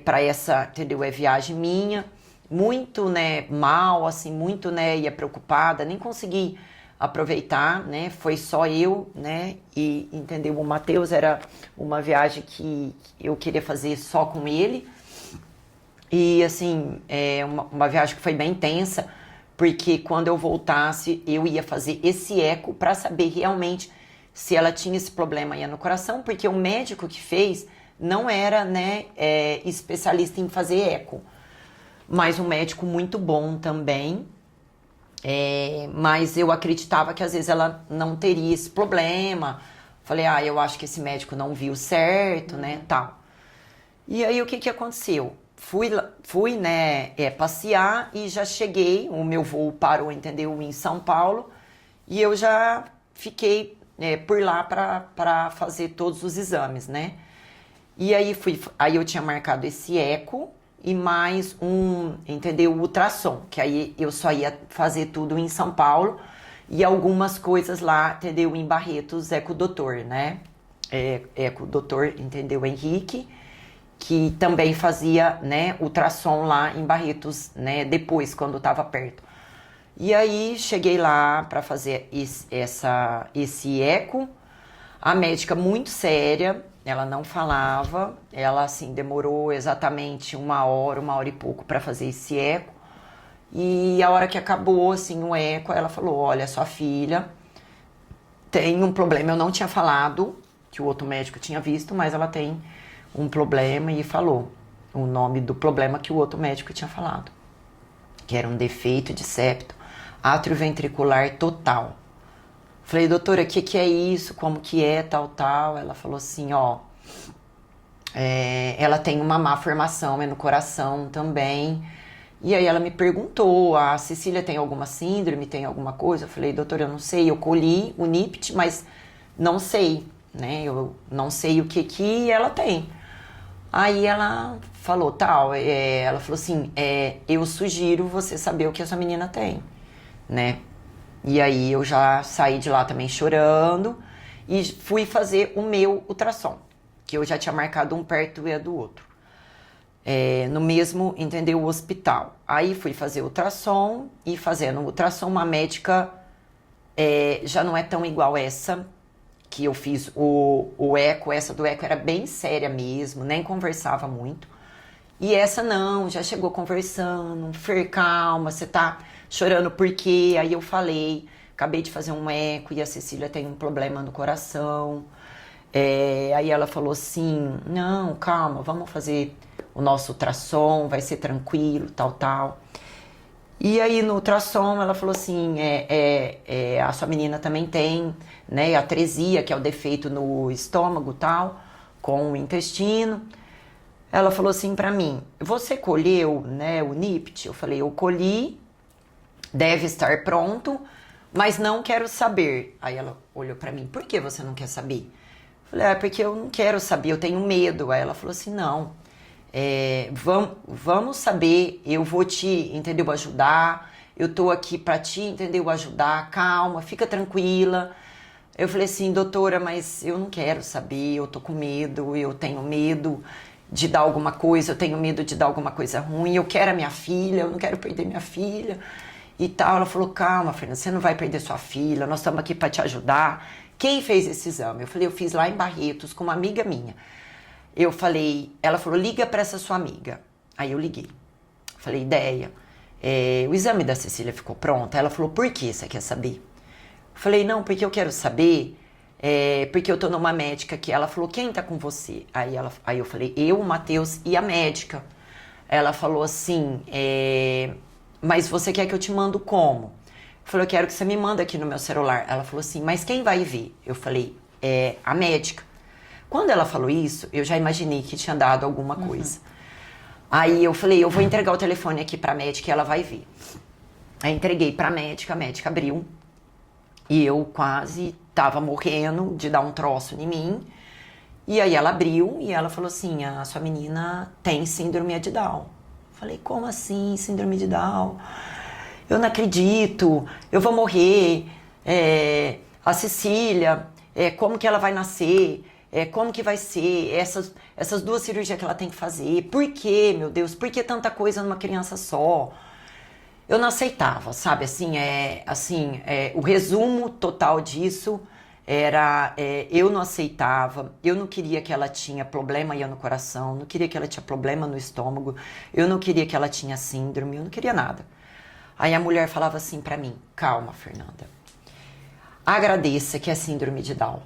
para essa, entendeu, viagem minha, muito, né, mal, assim, muito, né, ia preocupada, nem consegui aproveitar, né, foi só eu, né, e, entendeu, o Matheus era uma viagem que eu queria fazer só com ele, e, assim, uma viagem que foi bem intensa, porque quando eu voltasse, eu ia fazer esse eco para saber realmente se ela tinha esse problema aí no coração, porque o médico que fez não era, né, especialista em fazer eco, mas um médico muito bom também, mas eu acreditava que às vezes ela não teria esse problema. Falei, eu acho que esse médico não viu certo, né, tal. E aí o que aconteceu? Fui, né, passear e já cheguei, o meu voo parou, entendeu, em São Paulo, e eu já fiquei por lá para fazer todos os exames, né. E aí eu tinha marcado esse eco e mais entendeu, ultrassom, que aí eu só ia fazer tudo em São Paulo e algumas coisas lá, entendeu, em Barretos, com o doutor, né, com o doutor, entendeu, Henrique, que também fazia, né, ultrassom lá em Barretos, né, depois, quando estava perto. E aí cheguei lá para fazer esse eco, a médica muito séria, ela não falava, ela assim demorou exatamente uma hora e pouco para fazer esse eco. E a hora que acabou assim o eco, ela falou: olha, sua filha tem um problema. Eu não tinha falado que o outro médico tinha visto, mas ela tem um problema, e falou o nome do problema que o outro médico tinha falado, que era um defeito de septo atrioventricular total. Falei, doutora, o que é isso? Como que é, tal? Ela falou assim, ela tem uma má formação no coração também. E aí ela me perguntou, a Cecília tem alguma síndrome, tem alguma coisa? Eu falei, doutora, eu não sei, eu colhi o NIPT, mas não sei, né? Eu não sei o que ela tem. Aí ela falou, ela falou assim, eu sugiro você saber o que essa menina tem, né? E aí eu já saí de lá também chorando e fui fazer o meu ultrassom, que eu já tinha marcado um perto do outro, no mesmo, entendeu, hospital. Aí fui fazer ultrassom, e fazendo o ultrassom, uma médica já não é tão igual essa que eu fiz o eco. Essa do eco era bem séria mesmo, nem conversava muito. E essa não, já chegou conversando, Fer, calma, você tá chorando por quê? Aí eu falei, acabei de fazer um eco e a Cecília tem um problema no coração. Aí ela falou assim, não, calma, vamos fazer o nosso ultrassom, vai ser tranquilo, tal. E aí no ultrassom ela falou assim, a sua menina também tem, né, atresia, que é o defeito no estômago, tal, com o intestino. Ela falou assim pra mim, você colheu, né, o NIPT? Eu falei, eu colhi, deve estar pronto, mas não quero saber. Aí ela olhou pra mim, por que você não quer saber? Eu falei, porque eu não quero saber, eu tenho medo. Aí ela falou assim, não, vamos saber, eu vou te, entendeu, ajudar, eu tô aqui pra te, entendeu, ajudar, calma, fica tranquila. Eu falei assim, doutora, mas eu não quero saber, eu tô com medo, eu tenho medo de dar alguma coisa, eu tenho medo de dar alguma coisa ruim, eu quero a minha filha, eu não quero perder minha filha e tal. Ela falou, calma, Fernanda, você não vai perder sua filha, nós estamos aqui para te ajudar. Quem fez esse exame? Eu falei, eu fiz lá em Barretos com uma amiga minha. Eu falei, ela falou, liga para essa sua amiga. Aí eu liguei, falei, ideia, o exame da Cecília ficou pronto? Ela falou, por que você quer saber? Eu falei, não, porque eu quero saber, porque eu tô numa médica que ela falou, quem tá com você? Aí eu falei, eu, o Matheus e a médica. Ela falou assim, mas você quer que eu te mando como? Eu falei, eu quero que você me manda aqui no meu celular. Ela falou assim, mas quem vai ver? Eu falei, a médica. Quando ela falou isso, eu já imaginei que tinha dado alguma coisa. Aí eu falei, eu vou entregar o telefone aqui pra médica e ela vai ver. Aí entreguei pra médica, a médica abriu. E eu quase tava morrendo de dar um troço em mim. E aí ela abriu e ela falou assim, a sua menina tem síndrome de Down. Falei, como assim, síndrome de Down? Eu não acredito, eu vou morrer. A Cecília, como que ela vai nascer, como que vai ser essas 2 cirurgias que ela tem que fazer, por quê, meu Deus, por que tanta coisa numa criança só? Eu não aceitava, sabe, o resumo total disso era, eu não aceitava, eu não queria que ela tinha problema no coração, não queria que ela tinha problema no estômago, eu não queria que ela tinha síndrome, eu não queria nada. Aí a mulher falava assim pra mim, calma, Fernanda, agradeça que é síndrome de Down.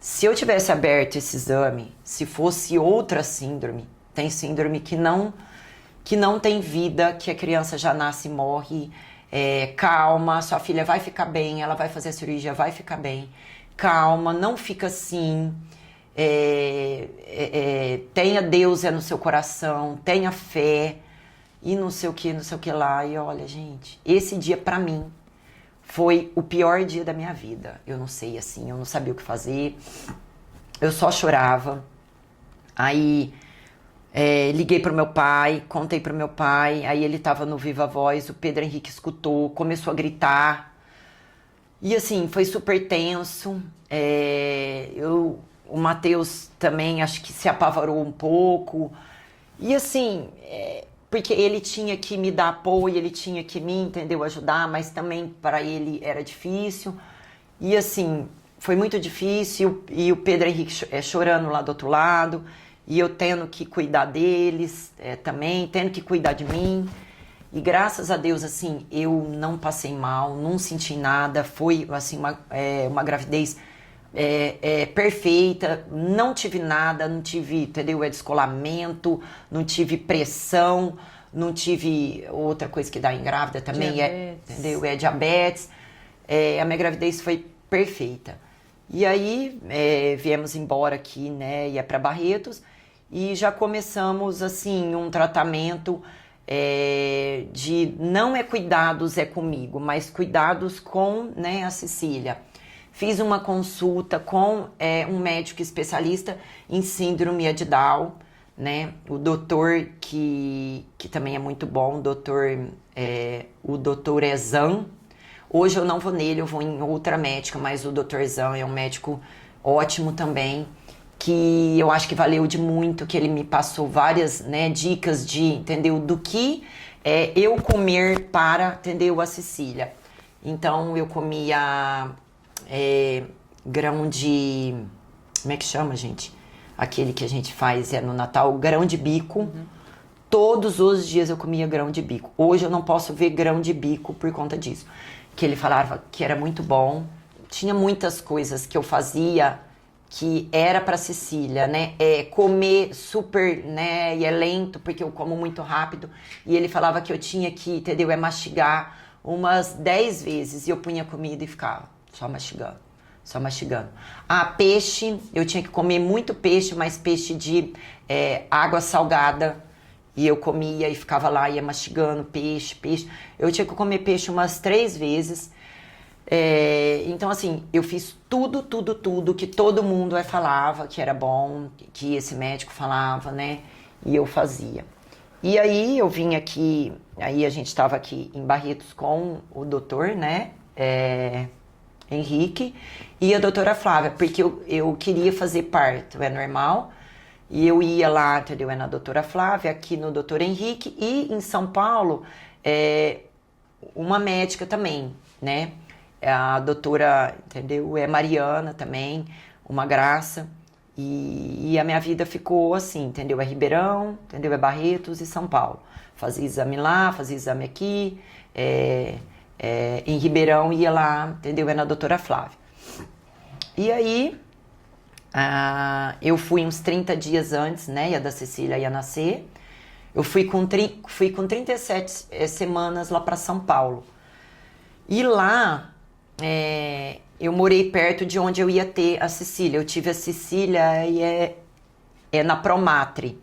Se eu tivesse aberto esse exame, se fosse outra síndrome, tem síndrome que não tem vida, que a criança já nasce e morre, calma, sua filha vai ficar bem, ela vai fazer a cirurgia, vai ficar bem, calma, não fica assim, tenha Deus no seu coração, tenha fé, e não sei o que lá, e olha, gente, esse dia pra mim foi o pior dia da minha vida, eu não sei, assim, eu não sabia o que fazer, eu só chorava, aí liguei pro meu pai, contei pro meu pai, aí ele tava no Viva Voz, o Pedro Henrique escutou, começou a gritar, e assim, foi super tenso, o Matheus também acho que se apavorou um pouco, e assim, porque ele tinha que me dar apoio, ele tinha que me, entendeu, ajudar, mas também para ele era difícil, e assim, foi muito difícil, e o Pedro Henrique chorando lá do outro lado, e eu tendo que cuidar deles também, tendo que cuidar de mim. E graças a Deus, assim, eu não passei mal, não senti nada. Foi, assim, uma gravidez perfeita. Não tive nada, não tive, entendeu? Descolamento, não tive pressão, não tive outra coisa que dá em grávida também, entendeu? Diabetes. A minha gravidez foi perfeita. E aí, viemos embora aqui, né? Ia para Barretos. E já começamos, assim, um tratamento de não cuidados comigo, mas cuidados com, né, a Cecília. Fiz uma consulta com um médico especialista em síndrome de Down, né? O doutor que também é muito bom, o doutor Ezan. Hoje eu não vou nele, eu vou em outra médica, mas o doutor Ezan é um médico ótimo também, que eu acho que valeu de muito, que ele me passou várias, né, dicas entendeu, do que eu comer para, entendeu, a Cecília. Então, eu comia grão de... Como é que chama, gente? Aquele que a gente faz no Natal, grão de bico. Uhum. Todos os dias eu comia grão de bico. Hoje eu não posso ver grão de bico por conta disso. Que ele falava que era muito bom. Tinha muitas coisas que eu fazia que era para Cecília, né? Comer super, né? E lento, porque eu como muito rápido. E ele falava que eu tinha que, entendeu? Mastigar umas 10 vezes. E eu punha comida e ficava só mastigando. Só mastigando. Peixe, eu tinha que comer muito peixe, mas peixe de água salgada. E eu comia e ficava lá, ia mastigando peixe. Eu tinha que comer peixe umas 3 vezes. Então, assim, eu fiz tudo que todo mundo falava que era bom, que esse médico falava, né? E eu fazia. E aí eu vim aqui, aí a gente estava aqui em Barretos com o doutor, né? Henrique e a doutora Flávia, porque eu queria fazer parto, normal. E eu ia lá, entendeu? Na doutora Flávia, aqui no doutor Henrique e em São Paulo, uma médica também, né? A doutora, entendeu? Mariana também, uma graça. E a minha vida ficou assim, entendeu? Ribeirão, entendeu? Barretos e São Paulo. Fazia exame lá, fazia exame aqui. Em Ribeirão ia lá, entendeu? Na doutora Flávia. E aí, eu fui uns 30 dias antes, né? E a da Cecília ia nascer. Eu fui com 37 semanas lá para São Paulo. E lá... eu morei perto de onde eu ia ter a Cecília. Eu tive a Cecília e na Promatre,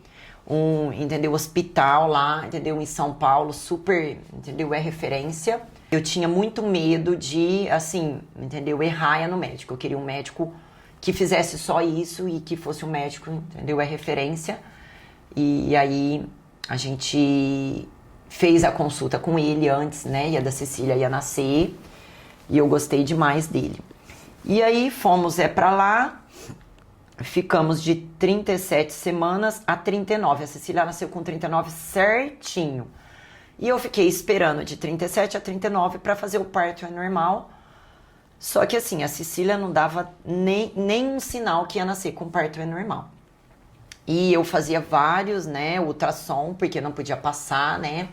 entendeu, hospital lá, entendeu, em São Paulo, super, entendeu, referência. Eu tinha muito medo de, assim, entendeu, errar no médico. Eu queria um médico que fizesse só isso e que fosse um médico, entendeu, referência. E aí a gente fez a consulta com ele antes, né, e a da Cecília ia nascer. E eu gostei demais dele. E aí fomos pra lá, ficamos de 37 semanas a 39. A Cecília nasceu com 39 certinho. E eu fiquei esperando de 37 a 39 para fazer o parto normal. Só que assim, a Cecília não dava nem um sinal que ia nascer com parto normal. E eu fazia vários, né, ultrassom, porque não podia passar, né?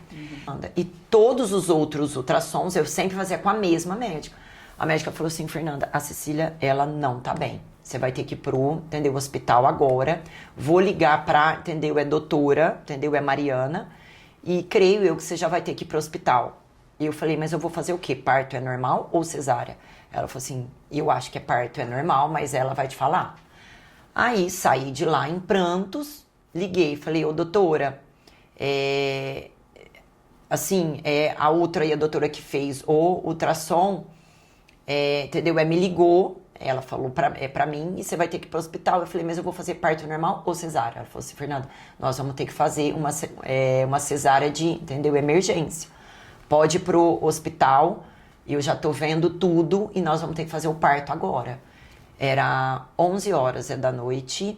E todos os outros ultrassons eu sempre fazia com a mesma médica. A médica falou assim, Fernanda, a Cecília, ela não tá bem. Você vai ter que ir pro, entendeu, hospital agora. Vou ligar pra, entendeu, é doutora, entendeu, é Mariana. E creio eu que você já vai ter que ir pro hospital. E eu falei, mas eu vou fazer o quê? Parto é normal ou cesárea? Ela falou assim, eu acho que parto é normal, mas ela vai te falar. Aí saí de lá em prantos, liguei, falei, ô doutora, a outra aí, a doutora que fez o ultrassom, entendeu? Me ligou, ela falou pra mim, e você vai ter que ir pro hospital. Eu falei, mas eu vou fazer parto normal ou cesárea? Ela falou assim, Fernanda, nós vamos ter que fazer uma cesárea de, entendeu? Emergência. Pode ir pro hospital, eu já tô vendo tudo e nós vamos ter que fazer o parto agora. Era 11 horas da noite,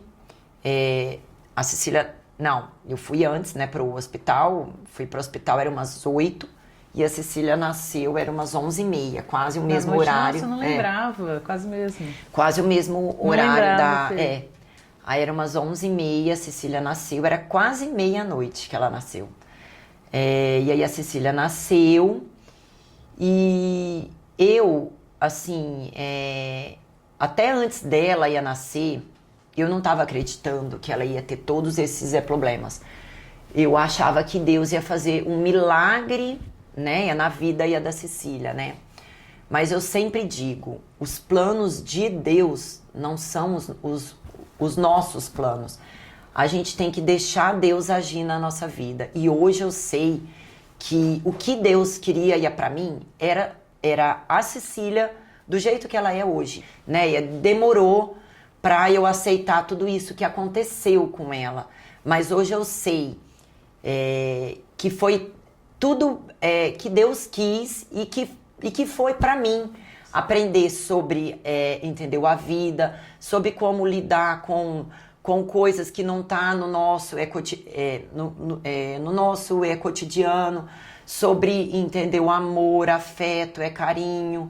a Cecília, não, eu fui antes, né, pro hospital, fui pro hospital, era umas 8, e a Cecília nasceu, era umas 11h30, quase o mesmo horário. Nossa, eu não lembrava, quase mesmo. Quase o mesmo Não horário lembrava, Aí era umas 11h30, a Cecília nasceu, era quase meia-noite que ela nasceu. E aí a Cecília nasceu, e eu, assim, até antes dela ia nascer, eu não estava acreditando que ela ia ter todos esses problemas. Eu achava que Deus ia fazer um milagre, né, na vida da Cecília, né? Mas eu sempre digo, os planos de Deus não são os nossos planos. A gente tem que deixar Deus agir na nossa vida. E hoje eu sei que o que Deus queria para mim era a Cecília do jeito que ela é hoje, né? E demorou para eu aceitar tudo isso que aconteceu com ela. Mas hoje eu sei que foi tudo que Deus quis e que foi para mim aprender sobre, entendeu, a vida, sobre como lidar com coisas que não tá no nosso no nosso cotidiano, sobre, entendeu, amor, afeto, carinho.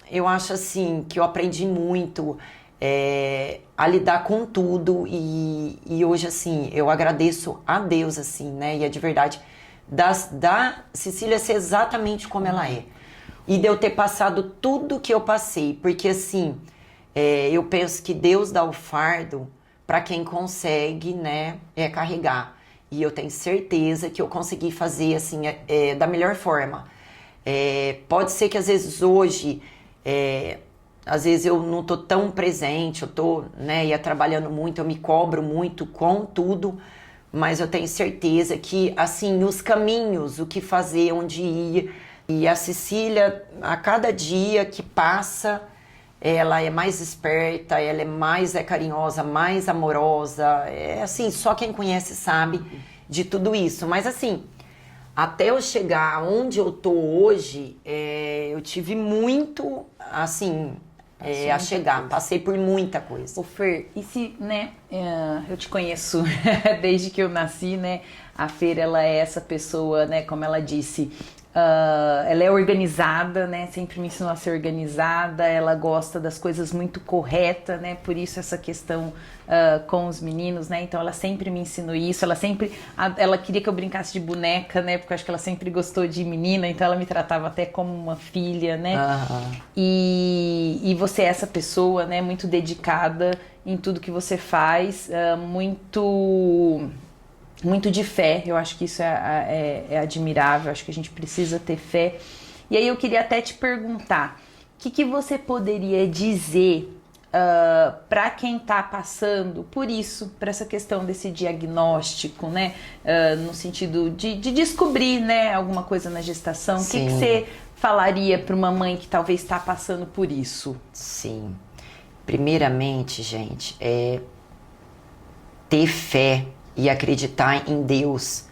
Eu acho assim que eu aprendi muito a lidar com tudo e hoje assim eu agradeço a Deus assim, né? E é de verdade da Cecília ser exatamente como ela é e de eu ter passado tudo que eu passei, porque assim eu penso que Deus dá o fardo para quem consegue, né? Carregar, e eu tenho certeza que eu consegui fazer assim da melhor forma. Pode ser que às vezes hoje às vezes eu não tô tão presente, eu tô, né, ia trabalhando muito, eu me cobro muito com tudo, mas eu tenho certeza que, assim, os caminhos, o que fazer, onde ir, e a Cecília, a cada dia que passa, ela é mais esperta, ela é mais carinhosa, mais amorosa, assim, só quem conhece sabe de tudo isso, mas assim, até eu chegar onde eu tô hoje, eu tive muito, assim, a chegar, passei por muita coisa. Ô Fer, e se, né, eu te conheço desde que eu nasci, né, a Fer, ela é essa pessoa, né, como ela disse, ela é organizada, né, sempre me ensinou a ser organizada, ela gosta das coisas muito corretas, né, por isso essa questão com os meninos, né, então ela sempre me ensinou isso, ela queria que eu brincasse de boneca, né, porque eu acho que ela sempre gostou de menina, então ela me tratava até como uma filha, né, e você é essa pessoa, né, muito dedicada em tudo que você faz, muito de fé. Eu acho que isso é admirável, acho que a gente precisa ter fé. E aí eu queria até te perguntar, o que você poderia dizer para quem está passando por isso, por essa questão desse diagnóstico, né? No sentido de descobrir, né, alguma coisa na gestação. O que você falaria para uma mãe que talvez está passando por isso? Sim. Primeiramente, gente, ter fé e acreditar em Deus,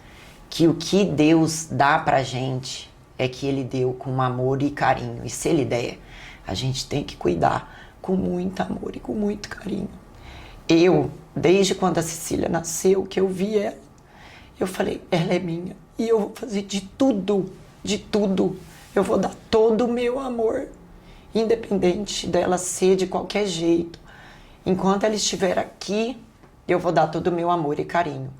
que o que Deus dá pra gente é que Ele deu com amor e carinho. E se Ele der, a gente tem que cuidar com muito amor e com muito carinho. Eu, desde quando a Cecília nasceu, que eu vi ela, eu falei, ela é minha. E eu vou fazer de tudo. Eu vou dar todo o meu amor, independente dela ser de qualquer jeito. Enquanto ela estiver aqui, eu vou dar todo o meu amor e carinho.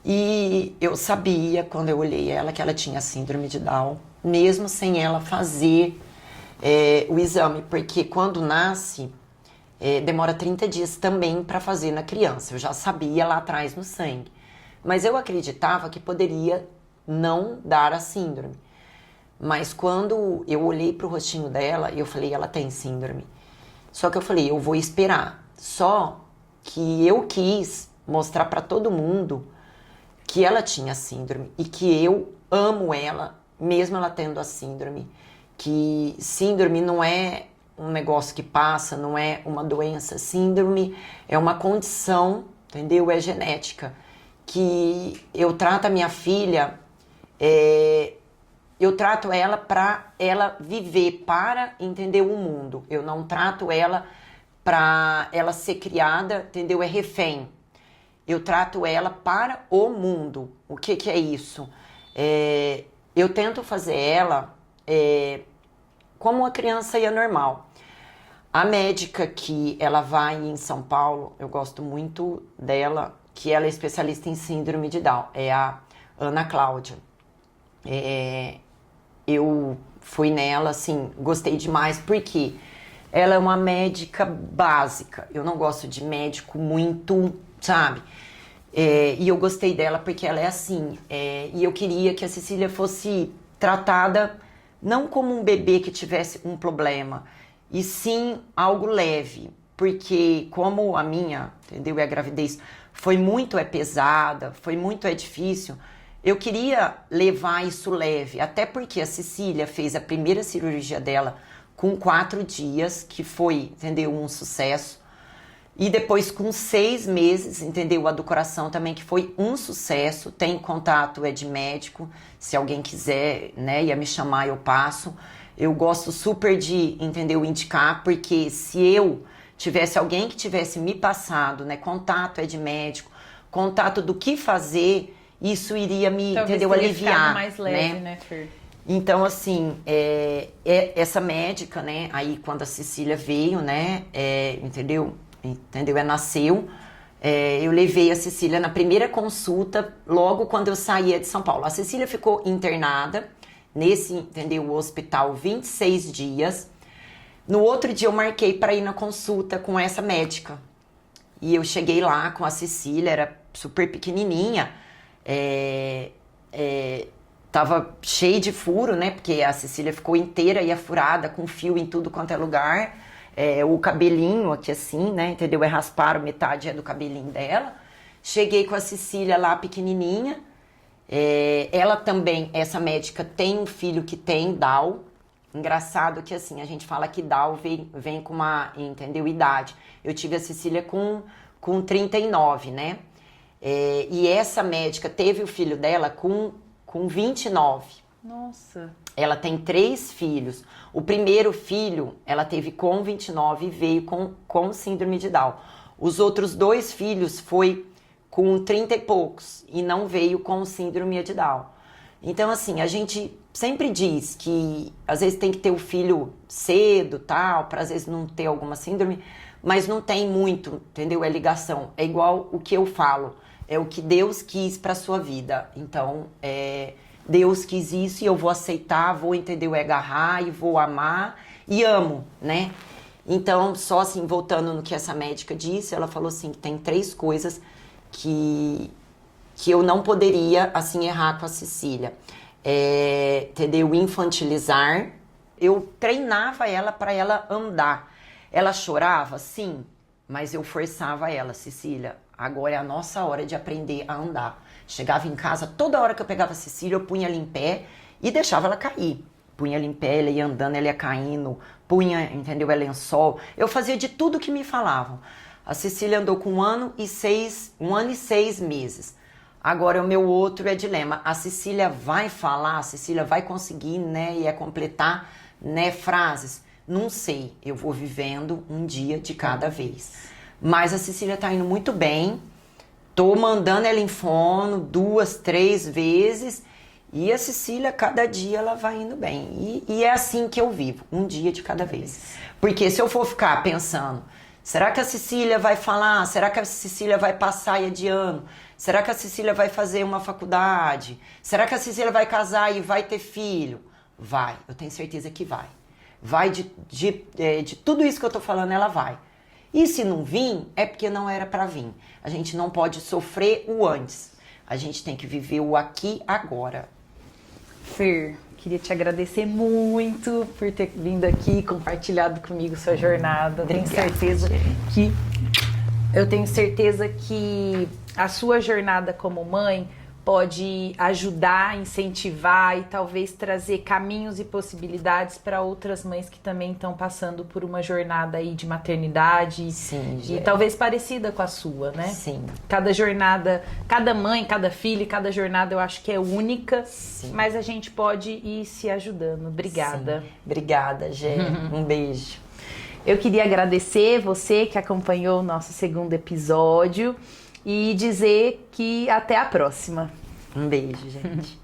E eu sabia, quando eu olhei ela, que ela tinha síndrome de Down, mesmo sem ela fazer o exame, porque quando nasce, demora 30 dias também para fazer na criança. Eu já sabia lá atrás no sangue. Mas eu acreditava que poderia não dar a síndrome. Mas quando eu olhei para o rostinho dela, eu falei, ela tem síndrome. Só que eu falei, eu vou esperar. Só que eu quis mostrar para todo mundo que ela tinha síndrome e que eu amo ela, mesmo ela tendo a síndrome. Que síndrome não é um negócio que passa, não é uma doença. Síndrome é uma condição, entendeu? É genética. Que eu trato a minha filha, eu trato ela para ela viver, para entender o mundo. Eu não trato ela para ela ser criada, entendeu? É refém. Eu trato ela para o mundo. O que é isso? Eu tento fazer ela como uma criança ia normal. A médica que ela vai em São Paulo, eu gosto muito dela, que ela é especialista em síndrome de Down, é a Ana Cláudia. Eu fui nela, assim, gostei demais, porque ela é uma médica básica. Eu não gosto de médico muito, sabe? E eu gostei dela porque ela é assim. E eu queria que a Cecília fosse tratada não como um bebê que tivesse um problema, e sim algo leve. Porque como a minha, entendeu? E a gravidez foi muito pesada, foi muito difícil, eu queria levar isso leve. Até porque a Cecília fez a primeira cirurgia dela com 4 dias, que foi, entendeu? Um sucesso. E depois com 6 meses, entendeu? A do coração também, que foi um sucesso. Tem contato, de médico. Se alguém quiser, né, ia me chamar, eu passo. Eu gosto super de, entendeu? Indicar, porque se eu tivesse alguém que tivesse me passado, né, contato de médico, contato do que fazer, isso iria me, talvez entendeu? Aliviar, mais leve, né, Fer? Então, assim, essa médica, né, aí quando a Cecília veio, né, entendeu? Nasceu, eu levei a Cecília na primeira consulta, logo quando eu saía de São Paulo. A Cecília ficou internada nesse, entendeu, hospital 26 dias. No outro dia eu marquei para ir na consulta com essa médica. E eu cheguei lá com a Cecília, era super pequenininha, tava cheio de furo, né? Porque a Cecília ficou inteira e furada, com fio em tudo quanto é lugar. O cabelinho aqui assim, né? Entendeu? Rasparam metade do cabelinho dela. Cheguei com a Cecília lá pequenininha. Ela também, essa médica, tem um filho que tem Down. Engraçado que assim, a gente fala que Down vem com uma, entendeu, idade. Eu tive a Cecília com 39, né? E essa médica teve o filho dela com 29. Nossa. Ela tem 3 filhos. O primeiro filho ela teve com 29 e veio com síndrome de Down. Os outros 2 filhos foi com 30 e poucos e não veio com síndrome de Down. Então, assim, a gente sempre diz que às vezes tem que ter o filho cedo, tal, para às vezes não ter alguma síndrome, mas não tem muito, entendeu? É ligação. É igual o que eu falo, é o que Deus quis para sua vida. Então, Deus quis isso e eu vou aceitar, vou, entendeu? Agarrar e vou amar e amo, né? Então, só assim, voltando no que essa médica disse, ela falou assim, que tem 3 coisas que eu não poderia, assim, errar com a Cecília. Entendeu? Infantilizar. Eu treinava ela para ela andar. Ela chorava? Sim, mas eu forçava ela, Cecília, agora é a nossa hora de aprender a andar. Chegava em casa, toda hora que eu pegava a Cecília, eu punha ela em pé e deixava ela cair. Punha ela em pé, ela ia andando, ela ia caindo, punha, entendeu, ela lençol. Eu fazia de tudo que me falavam. A Cecília andou com 1 ano e 6 meses. Agora o meu outro dilema. A Cecília vai falar, a Cecília vai conseguir, né, completar, né, frases. Não sei, eu vou vivendo um dia de cada vez. Mas a Cecília tá indo muito bem. Tô mandando ela em fono 2, 3 vezes. E a Cecília, cada dia, ela vai indo bem. E é assim que eu vivo, um dia de cada vez. Porque se eu for ficar pensando, será que a Cecília vai falar? Será que a Cecília vai passar e é de ano? Será que a Cecília vai fazer uma faculdade? Será que a Cecília vai casar e vai ter filho? Vai, eu tenho certeza que vai. Vai de tudo isso que eu tô falando, ela vai. E se não vir, é porque não era para vir. A gente não pode sofrer o antes. A gente tem que viver o aqui, agora. Fer, queria te agradecer muito por ter vindo aqui e compartilhado comigo sua jornada. Eu tenho certeza que a sua jornada como mãe pode ajudar, incentivar e talvez trazer caminhos e possibilidades para outras mães que também estão passando por uma jornada aí de maternidade. Sim, e talvez parecida com a sua, né? Sim. Cada jornada, cada mãe, cada filha, cada jornada eu acho que é única, sim, mas a gente pode ir se ajudando. Obrigada. Sim. Obrigada, Gê. Um beijo. Eu queria agradecer você que acompanhou o nosso segundo episódio e dizer que até a próxima. Um beijo, gente.